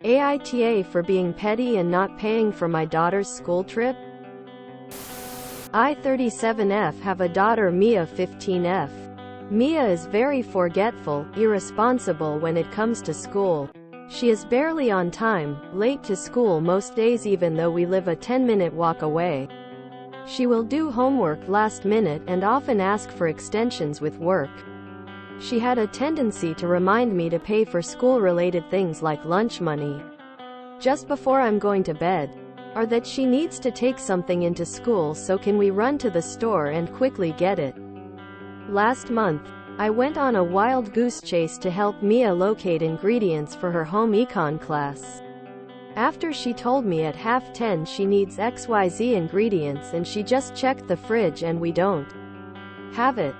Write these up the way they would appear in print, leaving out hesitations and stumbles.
AITA for being petty and not paying for my daughter's school trip? I 37F have a daughter Mia 15F. Mia is very forgetful, irresponsible when it comes to school. She is barely on time, late to school most days even though we live a 10-minute walk away. She will do homework last minute and often ask for extensions with work. She had a tendency to remind me to pay for school-related things like lunch money just before I'm going to bed, or that she needs to take something into school, so can we run to the store and quickly get it. Last month, I went on a wild goose chase to help Mia locate ingredients for her home econ class. After she told me at 10:30 she needs XYZ ingredients and she just checked the fridge and we don't have it.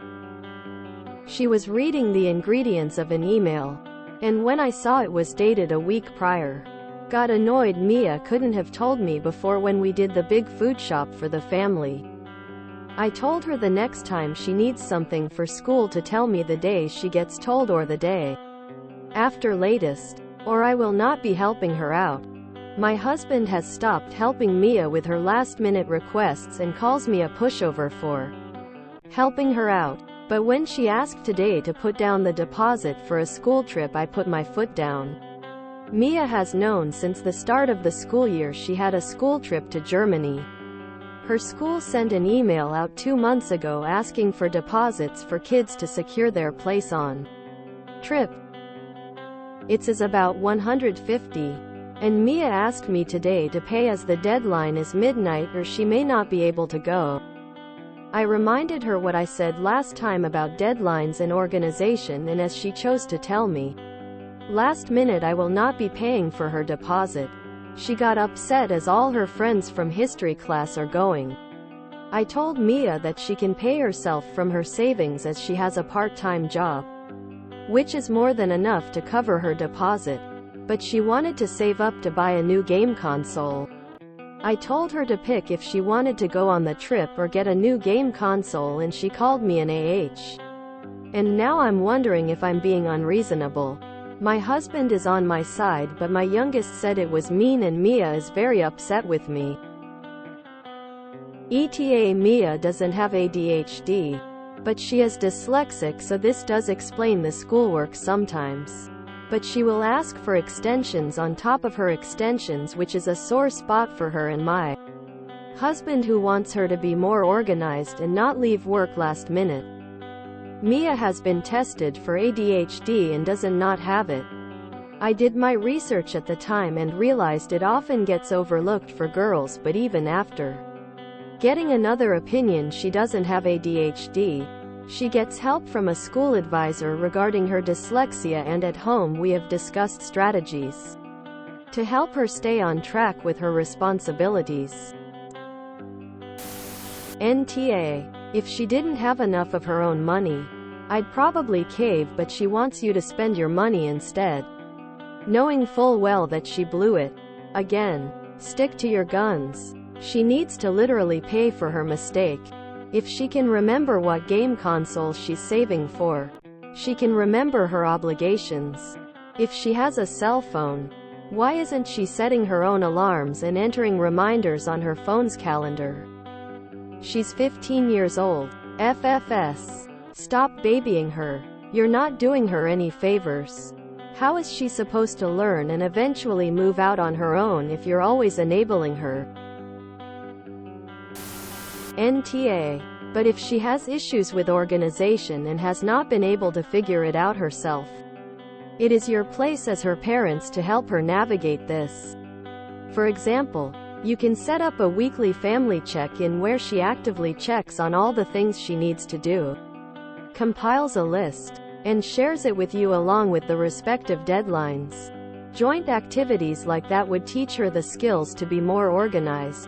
She was reading the ingredients of an email, and when I saw it was dated a week prior, got annoyed. Mia couldn't have told me before when we did the big food shop for the family. I told her the next time she needs something for school to tell me the day she gets told or the day after latest, or I will not be helping her out. My husband has stopped helping Mia with her last-minute requests and calls me a pushover for helping her out. But when she asked today to put down the deposit for a school trip, I put my foot down. Mia has known since the start of the school year she had a school trip to Germany. Her school sent an email out 2 months ago asking for deposits for kids to secure their place on trip. It is about 150. And Mia asked me today to pay as the deadline is midnight or she may not be able to go. I reminded her what I said last time about deadlines and organization, and as she chose to tell me last minute I will not be paying for her deposit, she got upset as all her friends from history class are going. I told Mia that she can pay herself from her savings as she has a part-time job, which is more than enough to cover her deposit, but she wanted to save up to buy a new game console. I told her to pick if she wanted to go on the trip or get a new game console, and she called me an And now I'm wondering if I'm being unreasonable. My husband is on my side, but my youngest said it was mean and Mia is very upset with me. ETA Mia doesn't have ADHD, but she is dyslexic, so this does explain the schoolwork sometimes. But she will ask for extensions on top of her extensions, which is a sore spot for her and my husband, who wants her to be more organized and not leave work last minute. Mia has been tested for ADHD and doesn't not have it. I did my research at the time and realized it often gets overlooked for girls, but even after getting another opinion she doesn't have ADHD. She gets help from a school advisor regarding her dyslexia, and at home we have discussed strategies to help her stay on track with her responsibilities. NTA. If she didn't have enough of her own money, I'd probably cave, but she wants you to spend your money instead, knowing full well that she blew it. Again, stick to your guns. She needs to literally pay for her mistake. If she can remember what game console she's saving for, she can remember her obligations. If she has a cell phone, why isn't she setting her own alarms and entering reminders on her phone's calendar? She's 15 years old. FFS. Stop babying her. You're not doing her any favors. How is she supposed to learn and eventually move out on her own if you're always enabling her? NTA. But if she has issues with organization and has not been able to figure it out herself, it is your place as her parents to help her navigate this. For example, you can set up a weekly family check-in where she actively checks on all the things she needs to do, compiles a list, and shares it with you along with the respective deadlines. Joint activities like that would teach her the skills to be more organized.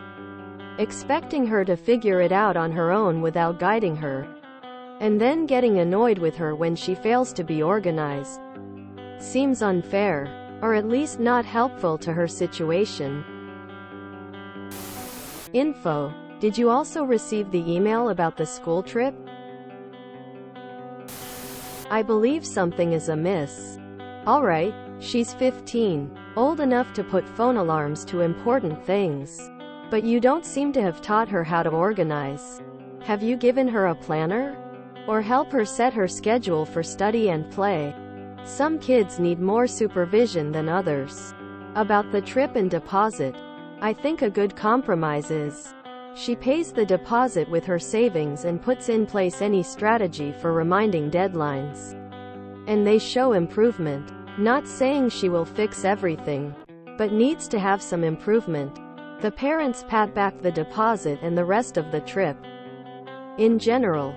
Expecting her to figure it out on her own without guiding her, and then getting annoyed with her when she fails to be organized, seems unfair, or at least not helpful to her situation. Info. Did you also receive the email about the school trip? I believe something is amiss. Alright, she's 15. old enough to put phone alarms to important things. But you don't seem to have taught her how to organize. Have you given her a planner? Or help her set her schedule for study and play? Some kids need more supervision than others. About the trip and deposit, I think a good compromise is she pays the deposit with her savings and puts in place any strategy for reminding deadlines. And they show improvement. Not saying she will fix everything, but needs to have some improvement. The parents pat back the deposit and the rest of the trip. In general,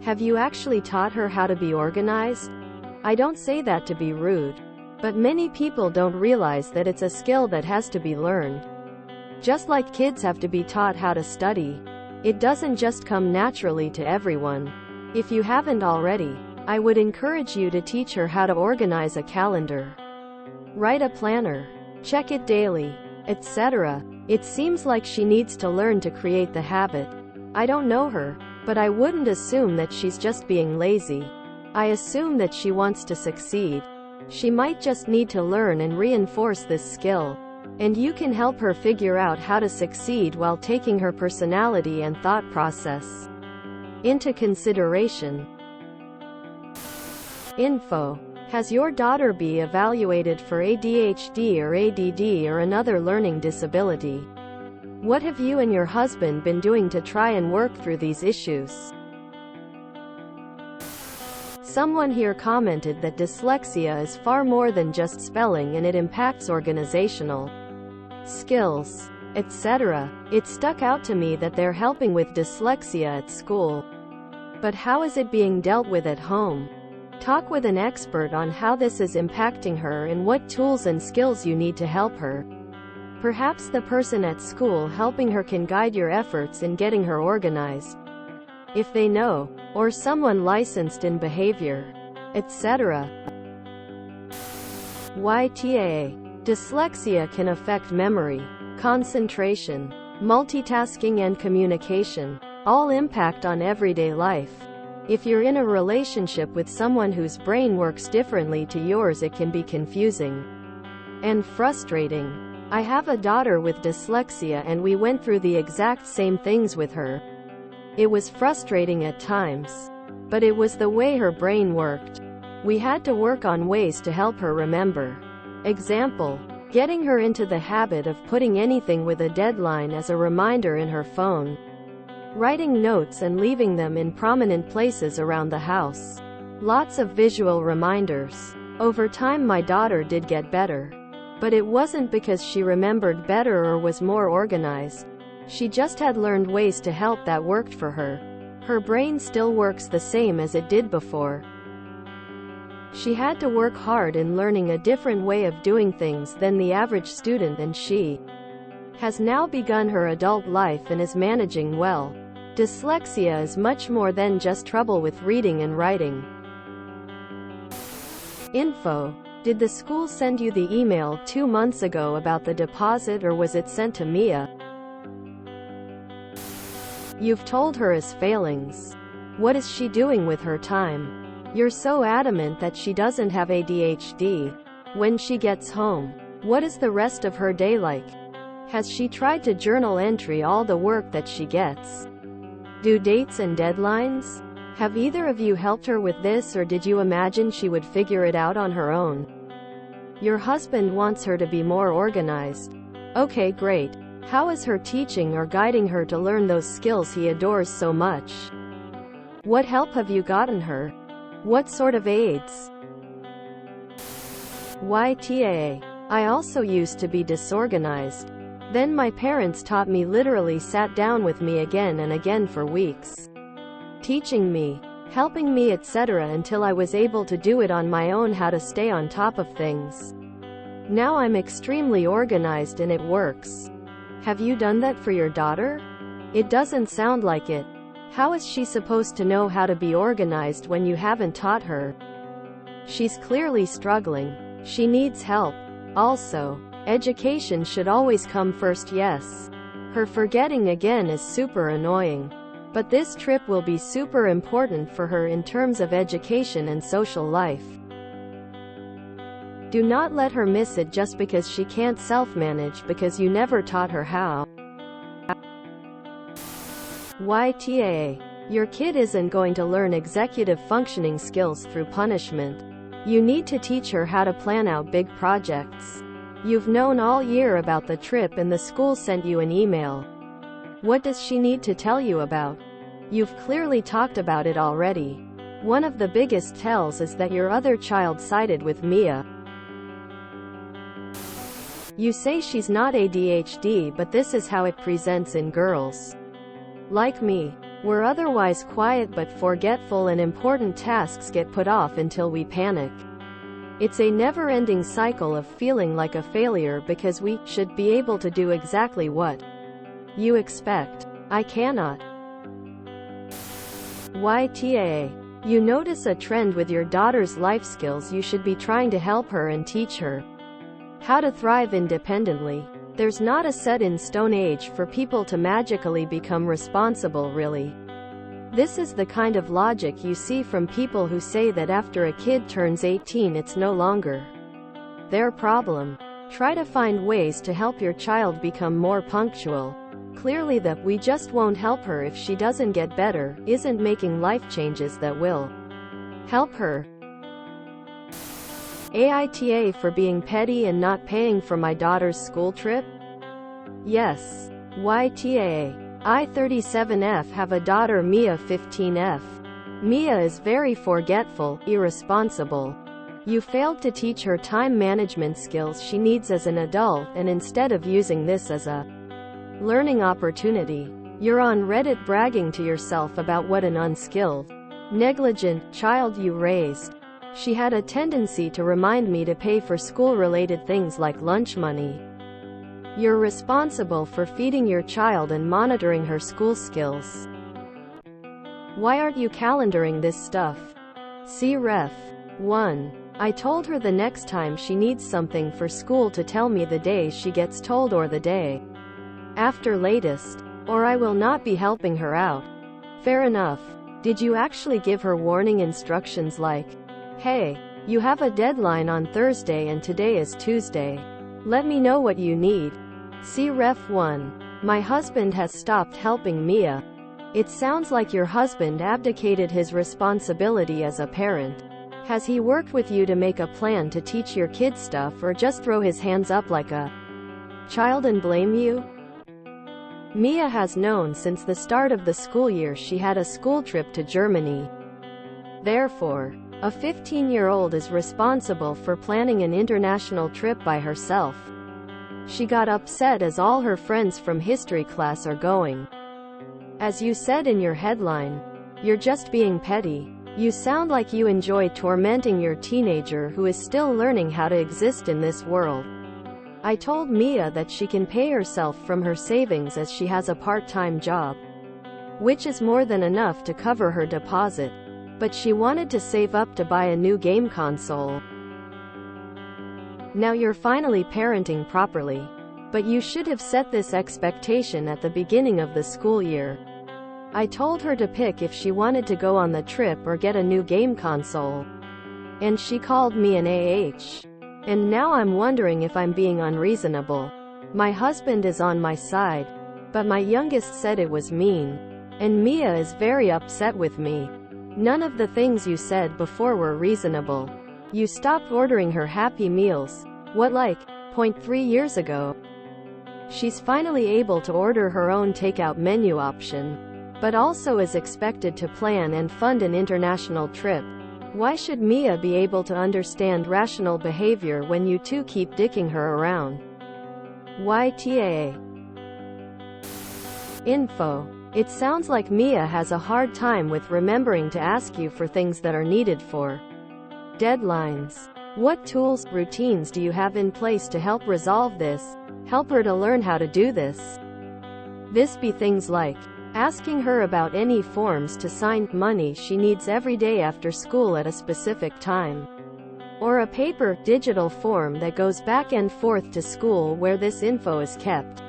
have you actually taught her how to be organized? I don't say that to be rude, but many people don't realize that it's a skill that has to be learned. Just like kids have to be taught how to study, it doesn't just come naturally to everyone. If you haven't already, I would encourage you to teach her how to organize a calendar, write a planner, check it daily, etc. It seems like she needs to learn to create the habit. I don't know her, but I wouldn't assume that she's just being lazy. I assume that she wants to succeed. She might just need to learn and reinforce this skill. And you can help her figure out how to succeed while taking her personality and thought process into consideration. Info. Has your daughter been evaluated for ADHD or ADD or another learning disability? What have you and your husband been doing to try and work through these issues? Someone here commented that dyslexia is far more than just spelling and it impacts organizational skills, etc. It stuck out to me that they're helping with dyslexia at school. But how is it being dealt with at home? Talk with an expert on how this is impacting her and what tools and skills you need to help her. Perhaps the person at school helping her can guide your efforts in getting her organized, if they know, or someone licensed in behavior, etc. AITA. Dyslexia can affect memory, concentration, multitasking and communication, all impact on everyday life. If you're in a relationship with someone whose brain works differently to yours, it can be confusing and frustrating. I have a daughter with dyslexia and we went through the exact same things with her. It was frustrating at times, but it was the way her brain worked. We had to work on ways to help her remember. Example, getting her into the habit of putting anything with a deadline as a reminder in her phone, writing notes and leaving them in prominent places around the house. Lots of visual reminders. Over time my daughter did get better. But it wasn't because she remembered better or was more organized. She just had learned ways to help that worked for her. Her brain still works the same as it did before. She had to work hard in learning a different way of doing things than the average student, and she has now begun her adult life and is managing well. Dyslexia is much more than just trouble with reading and writing. Info. Did the school send you the email 2 months ago about the deposit, or was it sent to Mia? You've told her his failings. What is she doing with her time? You're so adamant that she doesn't have ADHD. When she gets home, what is the rest of her day like? Has she tried to journal entry all the work that she gets? Due dates and deadlines? Have either of you helped her with this, or did you imagine she would figure it out on her own? Your husband wants her to be more organized. Okay, great. How is her teaching or guiding her to learn those skills he adores so much? What help have you gotten her? What sort of aids? AITA. I also used to be disorganized. Then my parents taught me, literally sat down with me again and again for weeks, teaching me, helping me, etc., until I was able to do it on my own, how to stay on top of things. Now I'm extremely organized and it works. Have you done that for your daughter? It doesn't sound like it. How is she supposed to know how to be organized when you haven't taught her? She's clearly struggling. She needs help. Also, education should always come first. Yes. Her forgetting again is super annoying. But this trip will be super important for her in terms of education and social life. Do not let her miss it just because she can't self-manage because you never taught her how. YTA. Your kid isn't going to learn executive functioning skills through punishment. You need to teach her how to plan out big projects. You've known all year about the trip and the school sent you an email. What does she need to tell you about? You've clearly talked about it already. One of the biggest tells is that your other child sided with Mia. You say she's not ADHD, but this is how it presents in girls. Like me, we're otherwise quiet but forgetful, and important tasks get put off until we panic. It's a never-ending cycle of feeling like a failure because we should be able to do exactly what you expect. I cannot. YTA. You notice a trend with your daughter's life skills. You should be trying to help her and teach her how to thrive independently. There's not a set-in-stone age for people to magically become responsible, really. This is the kind of logic you see from people who say that after a kid turns 18 it's no longer their problem. Try to find ways to help your child become more punctual. Clearly the "we just won't help her if she doesn't get better" isn't making life changes that will help her. AITA for being petty and not paying for my daughter's school trip? Yes. YTA. I 37F have a daughter, Mia 15F. Mia is very forgetful, irresponsible. You failed to teach her time management skills she needs as an adult, and instead of using this as a learning opportunity, you're on Reddit bragging to yourself about what an unskilled, negligent child you raised. She had a tendency to remind me to pay for school-related things like lunch money. You're responsible for feeding your child and monitoring her school skills. Why aren't you calendaring this stuff? See Ref. 1. I told her the next time she needs something for school to tell me the day she gets told or the day after latest, or I will not be helping her out. Fair enough. Did you actually give her warning instructions like, "Hey, you have a deadline on Thursday and today is Tuesday. Let me know what you need"? See Ref 1. My husband has stopped helping Mia. It sounds like your husband abdicated his responsibility as a parent. Has he worked with you to make a plan to teach your kid stuff, or just throw his hands up like a child and blame you? Mia has known since the start of the school year she had a school trip to Germany. Therefore, a 15-year-old is responsible for planning an international trip by herself. She got upset as all her friends from history class are going. As you said in your headline, you're just being petty. You sound like you enjoy tormenting your teenager who is still learning how to exist in this world. I told Mia that she can pay herself from her savings as she has a part-time job, which is more than enough to cover her deposit. But she wanted to save up to buy a new game console. Now you're finally parenting properly. But you should have set this expectation at the beginning of the school year. I told her to pick if she wanted to go on the trip or get a new game console. And she called me an AH. And now I'm wondering if I'm being unreasonable. My husband is on my side. But my youngest said it was mean. And Mia is very upset with me. None of the things you said before were reasonable. You stopped ordering her Happy Meals. What, like 0.3 years ago? She's finally able to order her own takeout menu option, but also is expected to plan and fund an international trip. Why should Mia be able to understand rational behavior when you two keep dicking her around? YTA. Info. It sounds like Mia has a hard time with remembering to ask you for things that are needed for deadlines. What tools, routines do you have in place to help resolve this? Help her to learn how to do this. This be things like asking her about any forms to sign, money she needs every day after school at a specific time, or a paper, digital form that goes back and forth to school where this info is kept.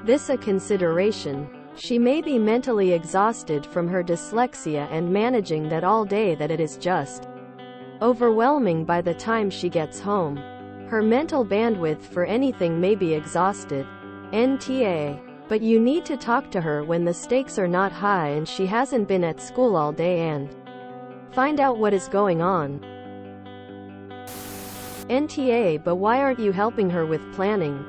This a consideration. She may be mentally exhausted from her dyslexia and managing that all day that it is just overwhelming by the time she gets home. Her mental bandwidth for anything may be exhausted. NTA. But you need to talk to her when the stakes are not high and she hasn't been at school all day and find out what is going on. NTA. But why aren't you helping her with planning?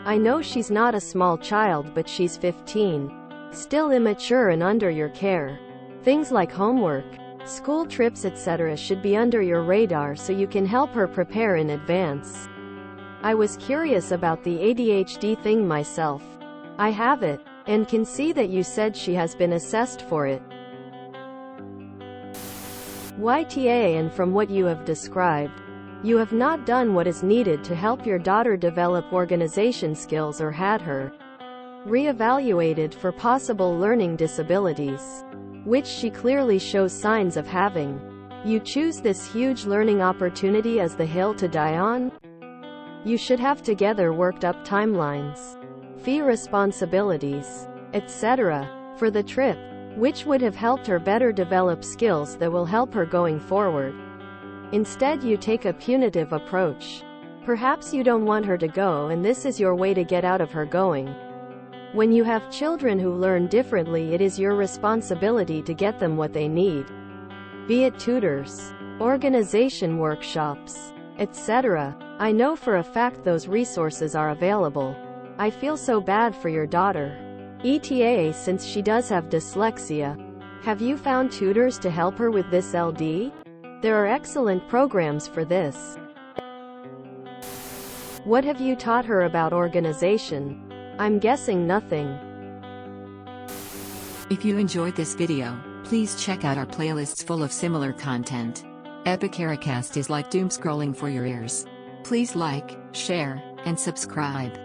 I know she's not a small child, but she's 15. Still immature and under your care. Things like homework, school trips, etc. should be under your radar so you can help her prepare in advance. I was curious about the ADHD thing myself. I have it, and can see that you said she has been assessed for it. YTA. And from what you have described, you have not done what is needed to help your daughter develop organization skills or had her re-evaluated for possible learning disabilities, which she clearly shows signs of having. You choose this huge learning opportunity as the hill to die on? You should have together worked up timelines, fee responsibilities, etc. for the trip, which would have helped her better develop skills that will help her going forward. Instead, you take a punitive approach. Perhaps you don't want her to go, and this is your way to get out of her going. When you have children who learn differently, it is your responsibility to get them what they need. Be it tutors, organization workshops, etc. I know for a fact those resources are available. I feel so bad for your daughter. ETA. Since she does have dyslexia, have you found tutors to help her with this LD? There are excellent programs for this. What have you taught her about organization? I'm guessing nothing. If you enjoyed this video, please check out our playlists full of similar content. AmITheAsshole is like doom scrolling for your ears. Please like, share, and subscribe.